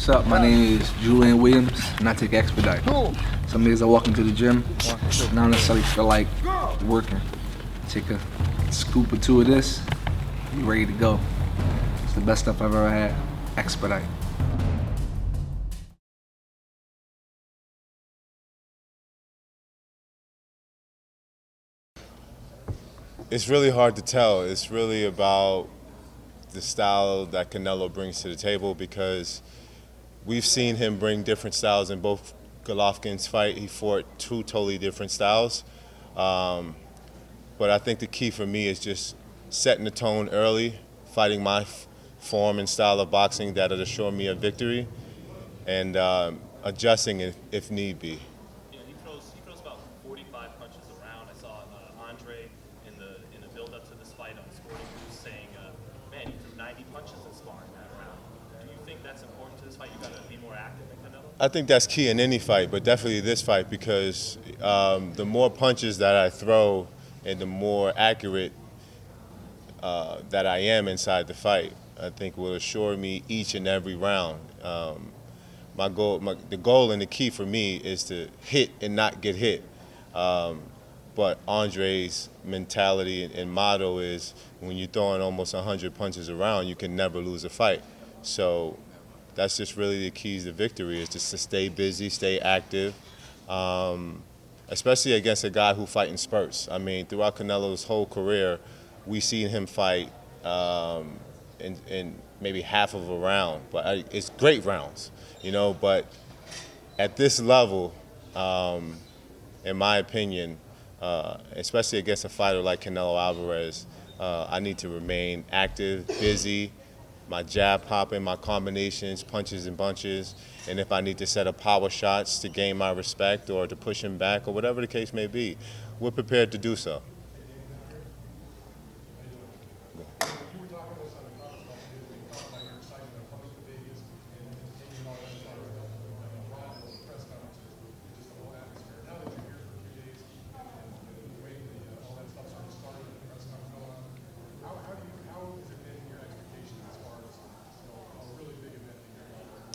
What's up? My name is Julian Williams, and I take Expedite. Some days I walk into the gym, not necessarily feel like working. Take a scoop or two of this, be ready to go. It's the best stuff I've ever had. Expedite. It's really hard to tell. It's really about the style that Canelo brings to the table, because we've seen him bring different styles in both Golovkin's fight. He fought two totally different styles. But I think the key for me is just setting the tone early, fighting my form and style of boxing that'll assure me a victory, and adjusting if need be. He throws about 45 punches around. I saw Andre in the build-up to this fight on Sporting News saying, "Man, he threw 90 punches in sparring that round." Do you think that's important to this fight? You got to be more active than Canelo. I think that's key in any fight, but definitely this fight, because the more punches that I throw and the more accurate that I am inside the fight, I think will assure me each and every round. The goal and the key for me is to hit and not get hit. But Andre's mentality and motto is, when you're throwing almost 100 punches around, you can never lose a fight. So that's just really the keys to victory, is just to stay busy, stay active, especially against a guy who fights in spurts. I mean, throughout Canelo's whole career, we've seen him fight in maybe half of a round, but it's great rounds, but at this level, in my opinion, especially against a fighter like Canelo Alvarez, I need to remain active, busy, my jab popping, my combinations, punches and bunches, and if I need to set up power shots to gain my respect or to push him back or whatever the case may be, we're prepared to do so.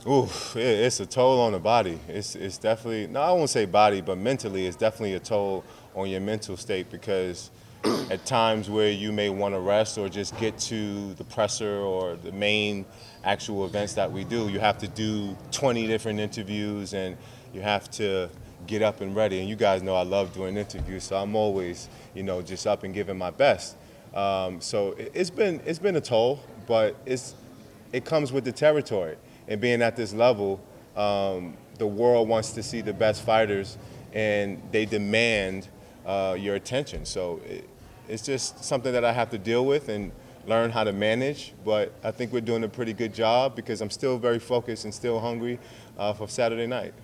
Ooh, it's a toll on the body. It's definitely, no, I won't say body, but mentally, it's definitely a toll on your mental state, because at times where you may want to rest or just get to the presser or the main actual events that we do, you have to do 20 different interviews and you have to get up and ready. And you guys know I love doing interviews, so I'm always, just up and giving my best. So it's been a toll, but it comes with the territory. And being at this level, the world wants to see the best fighters, and they demand your attention. So it's just something that I have to deal with and learn how to manage. But I think we're doing a pretty good job, because I'm still very focused and still hungry for Saturday night.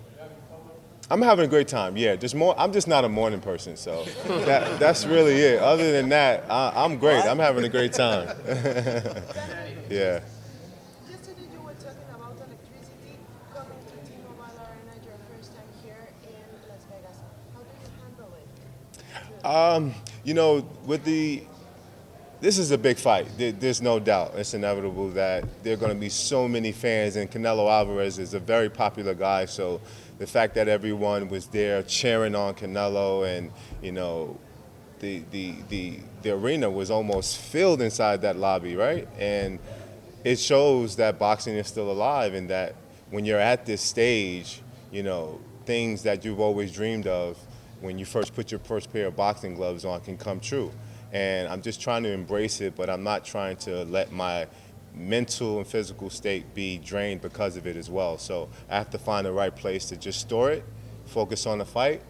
I'm having a great time, yeah. I'm just not a morning person, so that's really it. Other than that, I'm great. I'm having a great time. Yeah. This is a big fight. There's no doubt. It's inevitable that there are going to be so many fans, and Canelo Alvarez is a very popular guy. So the fact that everyone was there cheering on Canelo, and the arena was almost filled inside that lobby, right? And it shows that boxing is still alive, and that when you're at this stage, things that you've always dreamed of when you first put your first pair of boxing gloves on can come true. And I'm just trying to embrace it, but I'm not trying to let my mental and physical state be drained because of it as well. So I have to find the right place to just store it, focus on the fight,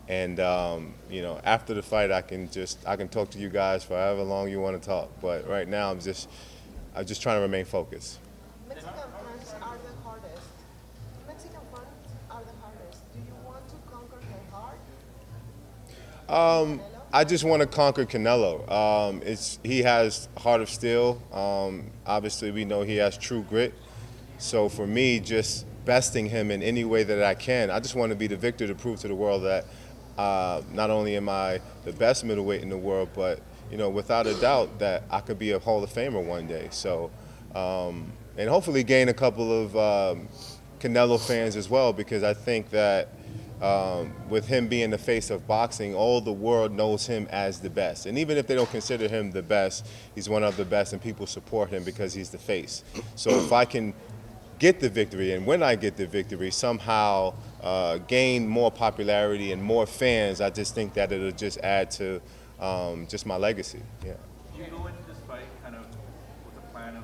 and after the fight I can talk to you guys for however long you want to talk. But right now I'm just trying to remain focused. Mexican fans are the hardest. Mexican fans are the hardest. Do you want to conquer their heart? I just want to conquer Canelo. He has heart of steel. Obviously, we know he has true grit. So for me, just besting him in any way that I can, I just want to be the victor to prove to the world that not only am I the best middleweight in the world, but without a doubt that I could be a Hall of Famer one day. So, and hopefully gain a couple of Canelo fans as well, because I think that with him being the face of boxing, all the world knows him as the best. And even if they don't consider him the best, he's one of the best, and people support him because he's the face. So if I can get the victory, and when I get the victory, somehow gain more popularity and more fans, I just think that it'll just add to just my legacy. Yeah. Do you go into this fight kind of with a plan of,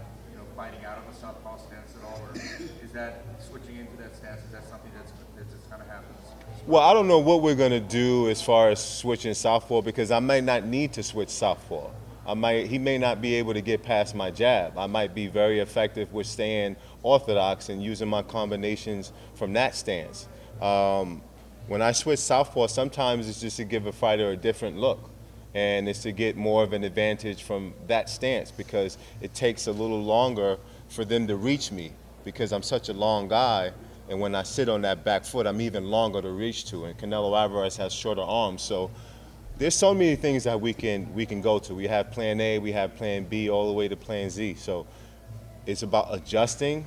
fighting out of a southpaw stance at all, or is that switching into that stance? Is that something that's just kind of happens? Well, I don't know what we're gonna do as far as switching southpaw, because I might not need to switch southpaw. He may not be able to get past my jab. I might be very effective with staying orthodox and using my combinations from that stance. When I switch southpaw, sometimes it's just to give a fighter a different look, and it's to get more of an advantage from that stance, because it takes a little longer for them to reach me because I'm such a long guy, and when I sit on that back foot, I'm even longer to reach to, and Canelo Alvarez has shorter arms. So there's so many things that we can go to. We have plan A, we have plan B, all the way to plan Z. So it's about adjusting,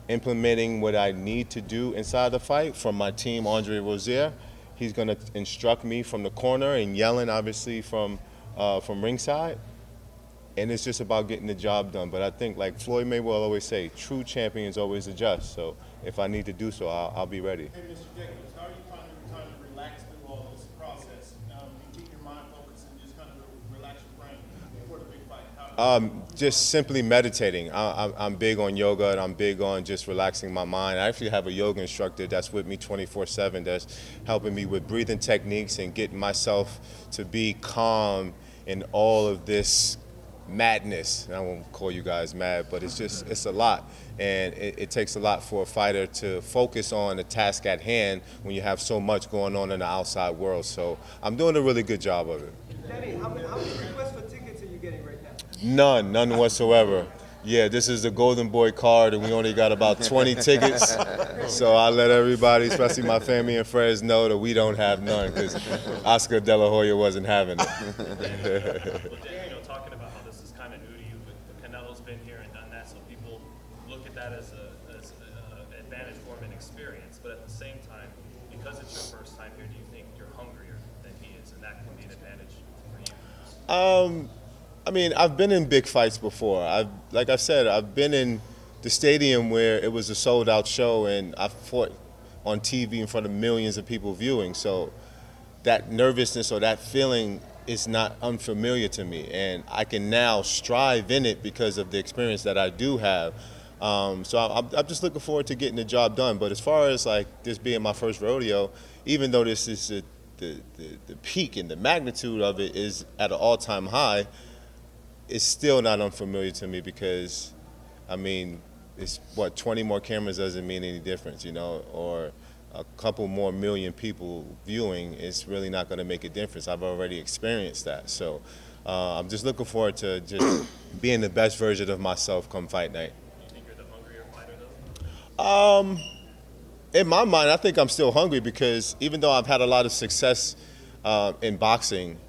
implementing what I need to do inside the fight. From my team, Andre Rozier, he's going to instruct me from the corner and yelling, obviously, from ringside. And it's just about getting the job done. But I think, like Floyd Mayweather always say, true champions always adjust. So if I need to do so, I'll be ready. Hey, Mr. Jacobs, how are you finding the time to relax through all this process? You keep your mind focused and just kind of relax your brain before the big fight? Just simply meditating. I'm big on yoga, and I'm big on just relaxing my mind. I actually have a yoga instructor that's with me 24/7 that's helping me with breathing techniques and getting myself to be calm in all of this madness. And I won't call you guys mad, but it's a lot. And it takes a lot for a fighter to focus on the task at hand when you have so much going on in the outside world. So I'm doing a really good job of it. Danny, how many requests for tickets are you getting right now? None whatsoever. Yeah, this is the Golden Boy card, and we only got about 20 tickets. So I let everybody, especially my family and friends, know that we don't have none, because Oscar De La Hoya wasn't having it. Well, Dan, talking about how this is kind of new to you, but Canelo's been here and done that, so people look at that as an advantage for him and experience. But at the same time, because it's your first time here, do you think you're hungrier than he is, and that can be an advantage for you? I mean, I've been in big fights before. Like I said, I've been in the stadium where it was a sold-out show, and I fought on TV in front of millions of people viewing. So that nervousness or that feeling is not unfamiliar to me, and I can now strive in it because of the experience that I do have. So I'm just looking forward to getting the job done. But as far as like this being my first rodeo, even though this is the peak and the magnitude of it is at an all-time high, it's still not unfamiliar to me, because, I mean, it's 20 more cameras doesn't mean any difference, or a couple more million people viewing, it's really not going to make a difference. I've already experienced that. So I'm just looking forward to just being the best version of myself come fight night. Do you think you're the hungrier fighter, though? In my mind, I think I'm still hungry, because even though I've had a lot of success in boxing,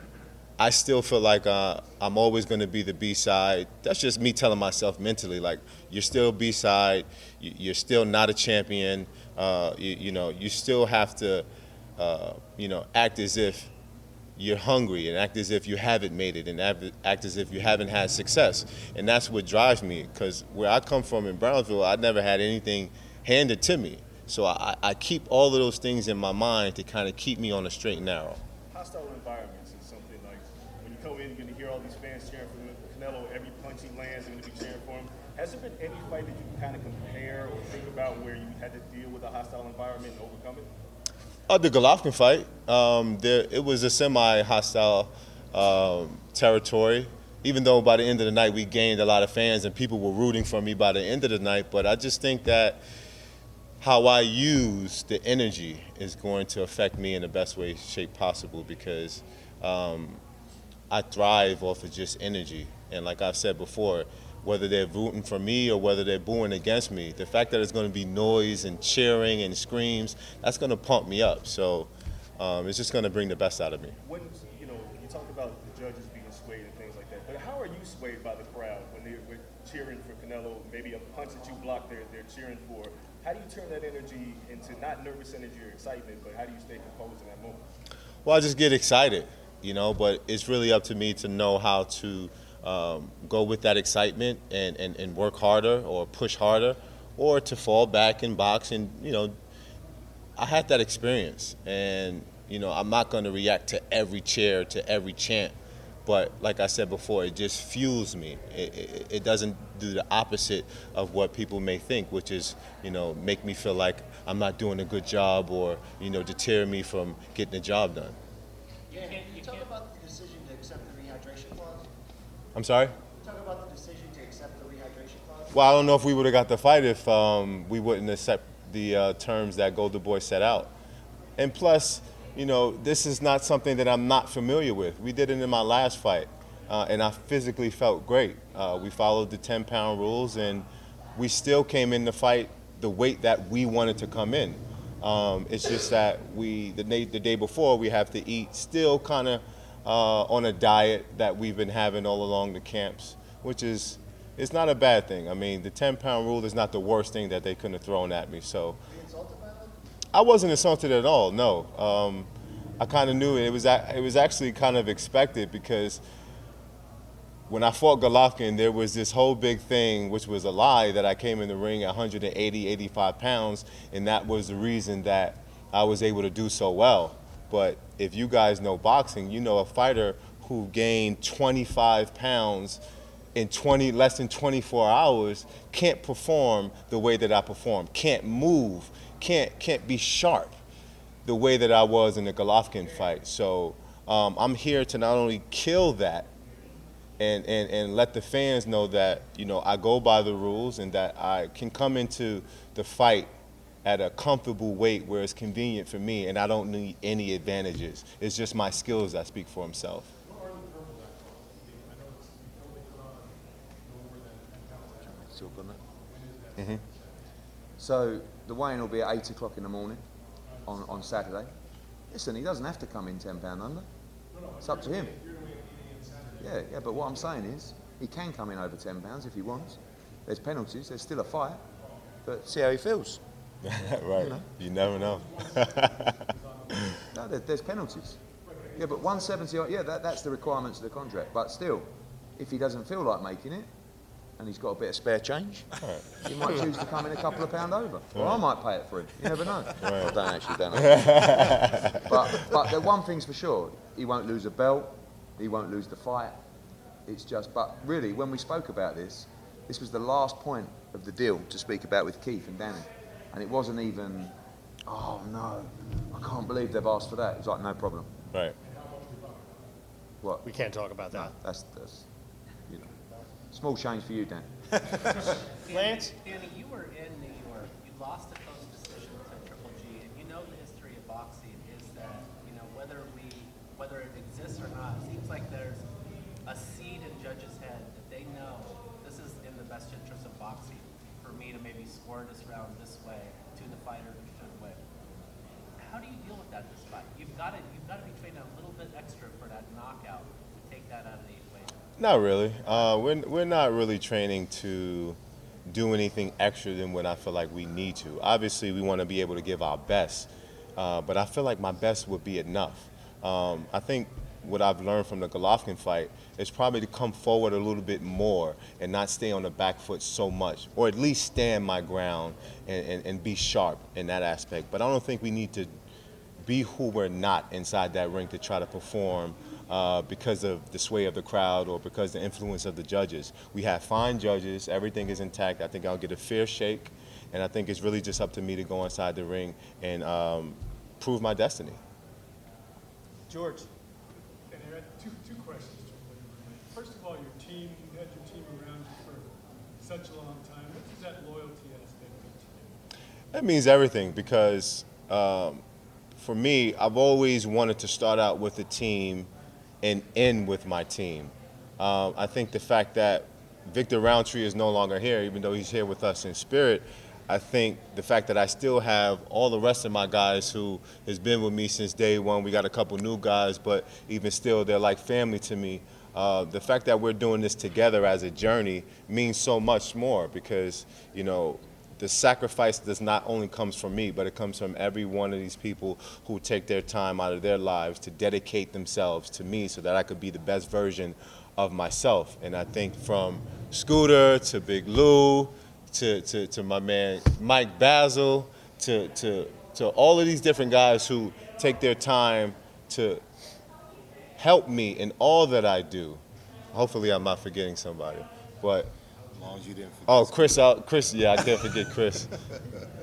I still feel like I'm always going to be the B-side. That's just me telling myself mentally, like, you're still B-side, you're still not a champion. You still have to, act as if you're hungry, and act as if you haven't made it, and act as if you haven't had success. And that's what drives me, because where I come from in Brownsville, I never had anything handed to me. So I keep all of those things in my mind to kind of keep me on the straight and narrow. Hostile environments is something like when you come in, you're going to hear all these fans cheering for Canelo. Every punch he lands, they're going to be cheering for him. Has there been any fight that you can kind of compare or think about where you had to deal with a hostile environment and overcome it? The Golovkin fight, it was a semi-hostile territory. Even though by the end of the night we gained a lot of fans and people were rooting for me by the end of the night, but I just think that how I use the energy is going to affect me in the best way, shape possible, because I thrive off of just energy. And like I've said before, whether they're rooting for me or whether they're booing against me, the fact that it's going to be noise and cheering and screams, that's going to pump me up. So it's just going to bring the best out of me. When, you talk about the judges being swayed and things like that, but how are you swayed by the crowd when they're cheering for Canelo? Maybe a punch that you blocked, they're cheering for. How do you turn that energy into not nervous energy or excitement, but how do you stay composed in that moment? Well, I just get excited, but it's really up to me to know how to go with that excitement and work harder or push harder, or to fall back and box. And, I had that experience. And, I'm not going to react to every cheer, to every chant. But like I said before, it just fuels me. It doesn't do the opposite of what people may think, which is, make me feel like I'm not doing a good job, or, deter me from getting the job done. Yeah, can you talk about the decision to accept the rehydration clause? I'm sorry? Talk about the decision to accept the rehydration clause? Well, I don't know if we would have got the fight if we wouldn't accept the terms that Golden Boy set out. And plus, this is not something that I'm not familiar with. We did it in my last fight, and I physically felt great. We followed the 10-pound rules, and we still came in the fight the weight that we wanted to come in. It's just that the day before, we have to eat still kind of on a diet that we've been having all along the camps, which is, it's not a bad thing. I mean, the 10-pound rule is not the worst thing that they couldn't have thrown at me. So I wasn't insulted at all, no. I kind of knew it. It was actually kind of expected, because when I fought Golovkin, there was this whole big thing, which was a lie, that I came in the ring at 180, 85 pounds, and that was the reason that I was able to do so well. But if you guys know boxing, you know a fighter who gained 25 pounds in less than 24 hours can't perform the way that I performed, can't move, can't be sharp the way that I was in the Golovkin fight. So I'm here to not only kill that and let the fans know that, I go by the rules, and that I can come into the fight at a comfortable weight where it's convenient for me, and I don't need any advantages. It's just my skills that speak for himself. Still got that? So the weigh-in will be at 8 o'clock in the morning on Saturday. Listen, he doesn't have to come in 10 pound under. It's up to him. Yeah, but what I'm saying is, he can come in over 10 pounds if he wants. There's penalties, there's still a fight, but see how he feels. Right, you never know. No, there's penalties. Yeah, but 170, that's the requirements of the contract. But still, if he doesn't feel like making it, and he's got a bit of spare change, he might choose to come in a couple of pounds over. Or I might pay it for him. You never know. I don't know. But the one thing's for sure, he won't lose a belt, he won't lose the fight. It's just, but really, when we spoke about this was the last point of the deal to speak about with Keith and Danny. And it wasn't even, oh no, I can't believe they've asked for that. It was like, no problem. Right. What? We can't talk about that. That's small change for you, Dan. Lance? Danny, you were in New York. You lost a close decision to Triple G, and you know the history of boxing is that, whether it exists or not, it seems like there's a seed in judges' head that they know this is in the best interest of boxing for me to maybe score this round this way to the fighter to win. How do you deal with that this fight? You've got to be training a little bit extra for that knockout to take that out of the equation. Not really. We're not really training to do anything extra than what I feel like we need to. Obviously, we want to be able to give our best, but I feel like my best would be enough. I think what I've learned from the Golovkin fight is probably to come forward a little bit more and not stay on the back foot so much, or at least stand my ground and be sharp in that aspect. But I don't think we need to be who we're not inside that ring to try to perform because of the sway of the crowd or because of the influence of the judges. We have fine judges. Everything is intact. I think I'll get a fair shake, and I think it's really just up to me to go inside the ring and prove my destiny. George? And I had two questions. First of all, your team, you had your team around you for such a long time. What does that loyalty aspect mean to you? That means everything, because for me, I've always wanted to start out with a team and end with my team. I think the fact that Victor Roundtree is no longer here, even though he's here with us in spirit, I think the fact that I still have all the rest of my guys who has been with me since day one. We got a couple new guys, but even still, they're like family to me. The fact that we're doing this together as a journey means so much more, because, the sacrifice does not only comes from me, but it comes from every one of these people who take their time out of their lives to dedicate themselves to me so that I could be the best version of myself. And I think from Scooter to Big Lou to my man Mike Basil to all of these different guys who take their time to help me in all that I do. Hopefully I'm not forgetting somebody. But As long as you didn't forget. oh, Chris, yeah, I can't forget Chris.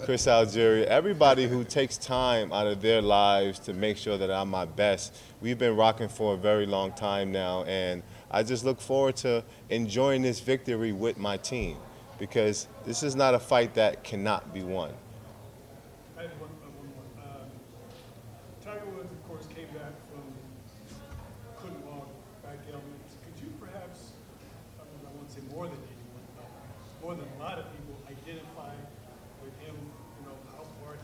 Chris Algeria, everybody who takes time out of their lives to make sure that I'm my best. We've been rocking for a very long time now, and I just look forward to enjoying this victory with my team because this is not a fight that cannot be won. I have one more. Tiger Woods, of course, came back from couldn't walk, back ailments. Could you perhaps, I won't say more than anyone, but more than a lot of people, identify with him? You know how far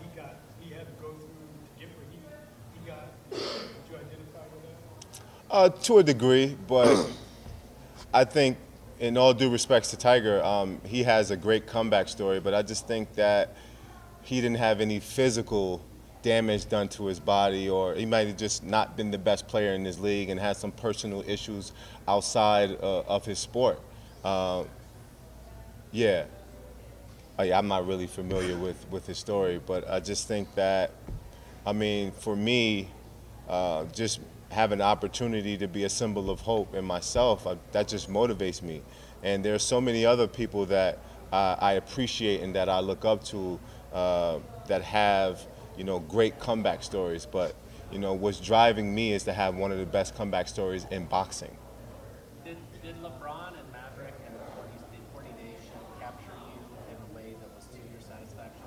he had to go through to get where he got. Could you identify with that? To a degree, but I think, in all due respects to Tiger, he has a great comeback story, but I just think that he didn't have any physical damage done to his body, or he might have just not been the best player in his league and had some personal issues outside of his sport. Yeah. I'm not really familiar with his story, but I just think that, I mean, for me, just having the opportunity to be a symbol of hope in myself, that just motivates me. And there are so many other people that I appreciate and that I look up to that have, great comeback stories. But, what's driving me is to have one of the best comeback stories in boxing. Did LeBron and Maverick and the 40 Nation capture you in a way that was to your satisfaction?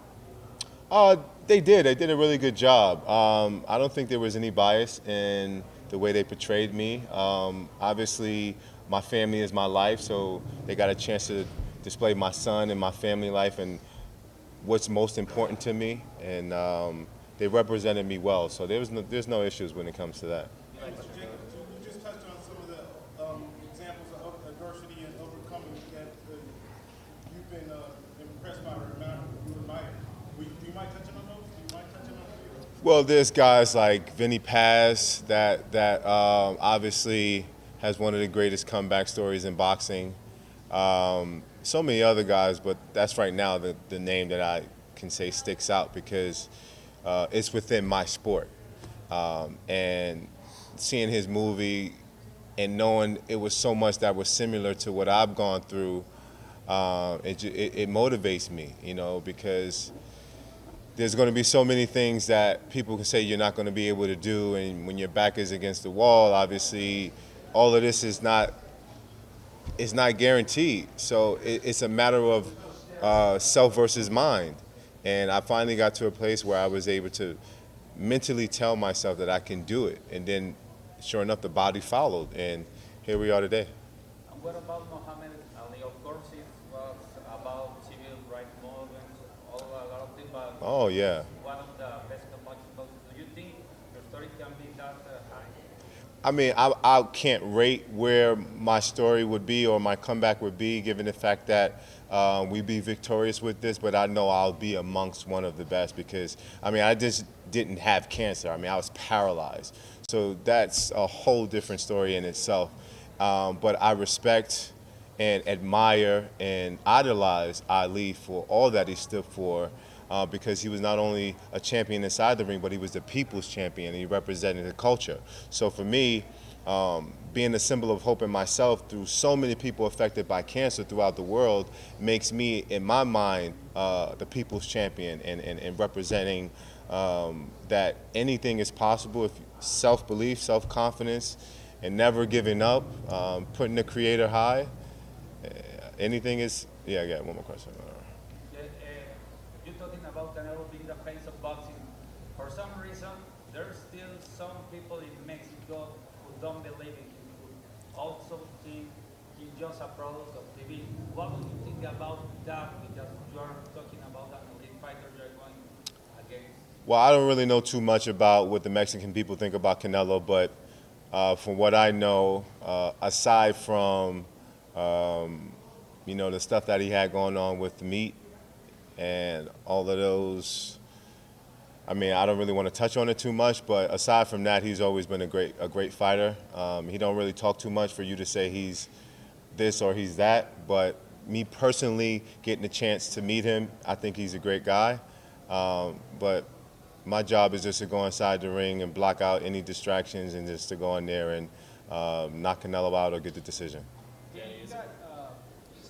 They did. They did a really good job. I don't think there was any bias in the way they portrayed me. Obviously, my family is my life, so they got a chance to display my son and my family life and what's most important to me. And they represented me well, so there's no issues when it comes to that. Jacob, you just touched on some of the examples of adversity and overcoming that you've been impressed by or not you admire. Do you mind touching on those? Well, there's guys like Vinny Paz that obviously has one of the greatest comeback stories in boxing. So many other guys, but that's right now the name that I can say sticks out because it's within my sport. And seeing his movie and knowing it was so much that was similar to what I've gone through, it motivates me, because there's going to be so many things that people can say you're not going to be able to do, and when your back is against the wall, obviously, all of this is not guaranteed. So it's a matter of self versus mind, and I finally got to a place where I was able to mentally tell myself that I can do it, and then, sure enough, the body followed, and here we are today. And what about Muhammad Ali? Of course, it was about civil rights movements, a lot of things, but Oh yeah. one of the best combatants. Do you think your story can be that high? I mean, I can't rate where my story would be or my comeback would be, given the fact that we'd be victorious with this, but I know I'll be amongst one of the best because, I mean, I just didn't have cancer. I mean, I was paralyzed. So that's a whole different story in itself. But I respect and admire and idolize Ali for all that he stood for, because he was not only a champion inside the ring, but he was the people's champion, and he represented the culture. So for me, being a symbol of hope in myself through so many people affected by cancer throughout the world makes me, in my mind, the people's champion and representing that anything is possible if self-belief, self-confidence, and never giving up, putting the creator high. Anything is, yeah, I got one more question. You're talking about Canelo being the face of boxing. For some reason, there's still some people in Mexico who don't believe in him, who also think he's just a product of TV. What do you think about that? Because you're talking about an elite fighter you're going against. Well, I don't really know too much about what the Mexican people think about Canelo, but from what I know, aside from the stuff that he had going on with the meat, and all of those. I mean, I don't really want to touch on it too much, but aside from that, he's always been a great fighter. He don't really talk too much for you to say he's this or he's that, but me personally getting a chance to meet him, I think he's a great guy. But my job is just to go inside the ring and block out any distractions and just to go in there and knock Canelo out or get the decision. Yeah, you say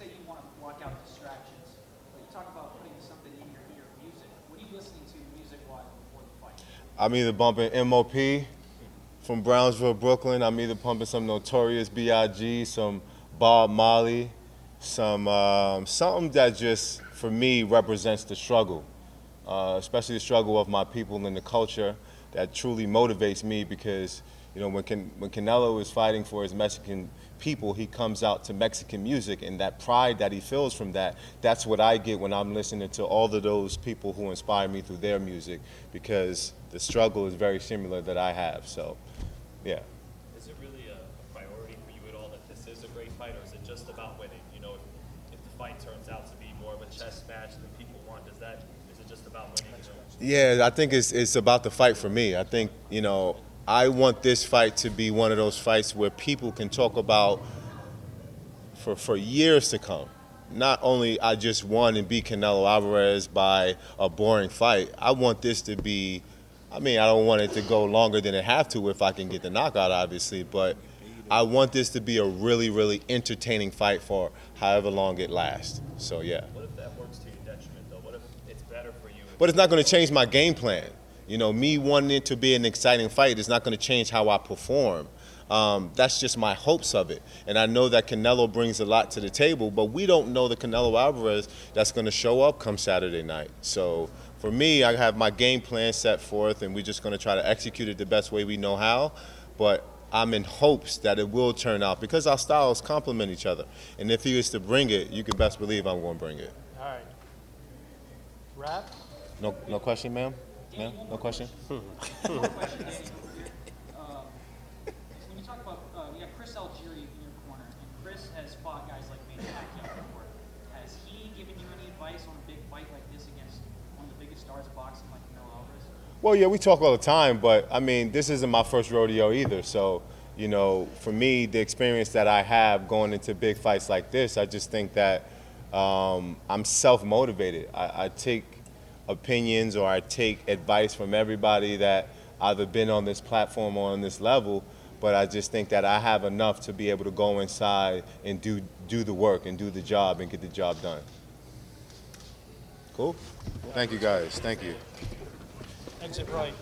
you want to block out distractions, but you talk about putting something in your ear, music. What are you listening to music-wise before the fight? I'm either bumping MOP from Brownsville, Brooklyn. I'm either pumping some Notorious B.I.G., some Bob Marley, some something that just, for me, represents the struggle, especially the struggle of my people and the culture that truly motivates me because, you know, when Canelo is fighting for his Mexican people, he comes out to Mexican music, and that pride that he feels from that, that's what I get when I'm listening to all of those people who inspire me through their music, because the struggle is very similar that I have, so, yeah. Is it really a priority for you at all that this is a great fight, or is it just about winning? You know, if the fight turns out to be more of a chess match than people want, is it just about winning? Yeah, I think it's about the fight for me. I think, you know, I want this fight to be one of those fights where people can talk about for years to come. Not only I just won and beat Canelo Alvarez by a boring fight, I want this to be, I mean, I don't want it to go longer than it have to if I can get the knockout, obviously, but I want this to be a really, really entertaining fight for however long it lasts. So, yeah. What if that works to your detriment, though? What if it's better for you? But it's not going to change my game plan. You know, me wanting it to be an exciting fight is not going to change how I perform. That's just my hopes of it. And I know that Canelo brings a lot to the table, but we don't know the Canelo Alvarez that's going to show up come Saturday night. So for me, I have my game plan set forth, and we're just going to try to execute it the best way we know how. But I'm in hopes that it will turn out because our styles complement each other. And if he is to bring it, you can best believe I'm going to bring it. All right. Wrap? No question, ma'am? Ma'am, no question? When you talk about, we got Chris Algieri in your corner, and Chris has fought guys like Manny Pacquiao before. Has he given you any advice on a big fight like this against one of the biggest stars of boxing like Canelo Alvarez? Well, yeah, we talk all the time, but I mean, this isn't my first rodeo either. So, you know, for me, the experience that I have going into big fights like this, I just think that I'm self-motivated. I take opinions or I take advice from everybody that either been on this platform or on this level, but I just think that I have enough to be able to go inside and do the work and do the job and get the job done. Cool? Thank you, guys. Thank you. Exit right.